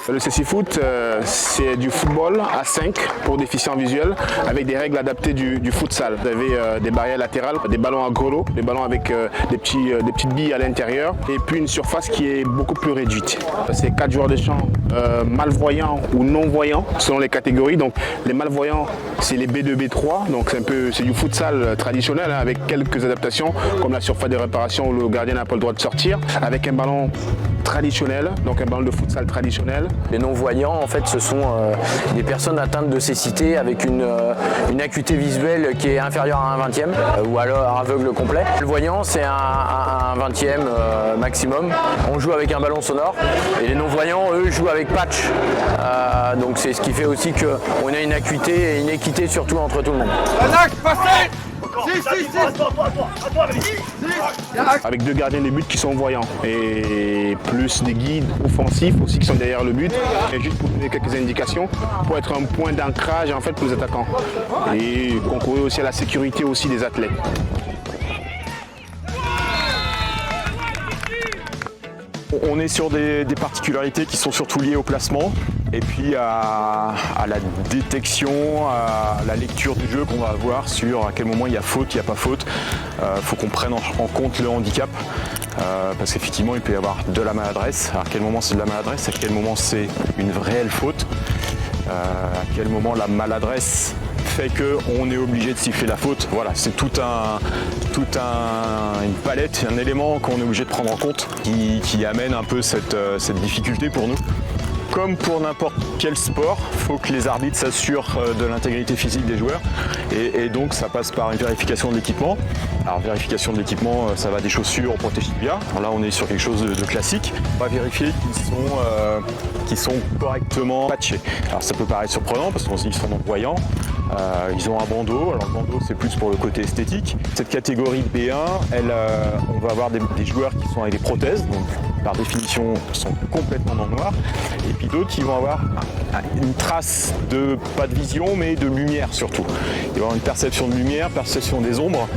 Le cécifoot, c'est du football à 5 pour déficients visuels avec des règles adaptées du futsal. Vous avez des barrières latérales, des ballons à gros, des ballons avec des petites billes à l'intérieur et puis une surface qui est beaucoup plus réduite. C'est 4 joueurs de champ malvoyants ou non-voyants selon les catégories. Donc les malvoyants, c'est les B2, B3. Donc c'est du futsal traditionnel avec quelques adaptations comme la surface de réparation où le gardien n'a pas le droit de sortir avec un ballon traditionnel, donc un ballon de futsal traditionnel. Les non-voyants, en fait, ce sont des personnes atteintes de cécité avec une acuité visuelle qui est inférieure à un 20e ou alors aveugle complet. Le voyant, c'est un 20e maximum. On joue avec un ballon sonore et les non-voyants, eux, jouent avec patch. Donc c'est ce qui fait aussi qu'on a une acuité et une équité surtout entre tout le monde. Avec 2 gardiens de but qui sont voyants et plus des guides offensifs aussi qui sont derrière le but. Et juste pour donner quelques indications, pour être un point d'ancrage en fait pour les attaquants et concourir aussi à la sécurité aussi des athlètes. On est sur des particularités qui sont surtout liées au placement et puis à la détection, à la lecture du jeu qu'on va avoir sur à quel moment il y a faute, il n'y a pas faute. Il faut qu'on prenne en compte le handicap parce qu'effectivement il peut y avoir de la maladresse. À quel moment c'est de la maladresse, à quel moment c'est une réelle faute, à quel moment la maladresse fait qu'on est obligé de siffler la faute. Voilà, c'est une palette, un élément qu'on est obligé de prendre en compte qui amène un peu cette difficulté pour nous. Comme pour n'importe quel sport, il faut que les arbitres s'assurent de l'intégrité physique des joueurs et donc ça passe par une vérification de l'équipement. Alors vérification de l'équipement, ça va des chaussures au protège-tibia. Là on est sur quelque chose de classique. On va vérifier qu'ils sont correctement patchés. Alors ça peut paraître surprenant parce qu'on se dit qu'ils sont non-voyants. Ils ont un bandeau, alors le bandeau c'est plus pour le côté esthétique. Cette catégorie B1, on va avoir des joueurs qui sont avec des prothèses, donc par définition sont complètement dans le noir, et puis d'autres qui vont avoir une trace de, pas de vision, mais de lumière surtout. Ils vont avoir une perception de lumière, perception des ombres,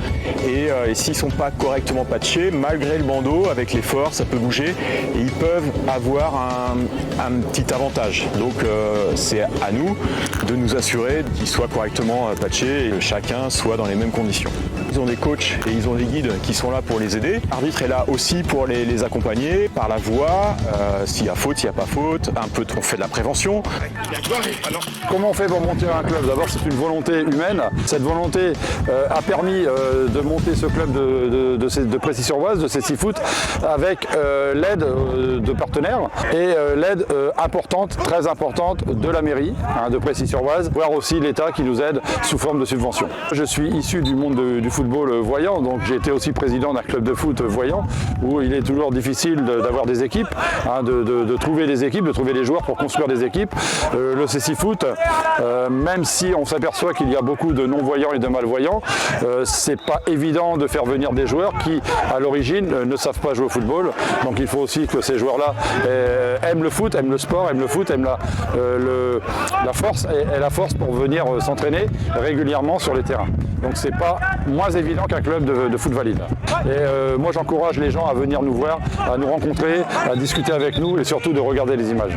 et s'ils ne sont pas correctement patchés, malgré le bandeau, avec l'effort, ça peut bouger, et ils peuvent avoir un petit avantage. Donc c'est à nous de nous assurer qu'ils soient correctement patchés et que chacun soit dans les mêmes conditions. Ils ont des coachs et ils ont des guides qui sont là pour les aider. L'arbitre est là aussi pour les accompagner par la voix, s'il y a faute, s'il n'y a pas faute, on fait de la prévention. Comment on fait pour monter un club? D'abord, c'est une volonté humaine. Cette volonté a permis de monter ce club de Précy-sur-Oise, de cécifoot, avec l'aide de partenaires et l'aide importante, très importante de la mairie de Précy-sur-Oise, voire aussi l'État qui nous aide sous forme de subventions. Je suis issu du monde du football voyant, donc j'ai été aussi président d'un club de foot voyant, où il est toujours difficile d'avoir des équipes, de trouver des équipes, de trouver les joueurs pour construire des équipes. Le cécifoot, même si on s'aperçoit qu'il y a beaucoup de non-voyants et de malvoyants, c'est pas évident de faire venir des joueurs qui, à l'origine, ne savent pas jouer au football. Donc il faut aussi que ces joueurs-là aiment le foot, aiment le sport, aiment le foot, aiment la force et la force pour venir s'entraîner régulièrement sur les terrains. Donc c'est pas moins évident qu'un club de foot valide. Et moi j'encourage les gens à venir nous voir, à nous rencontrer, à discuter avec nous et surtout de regarder les images.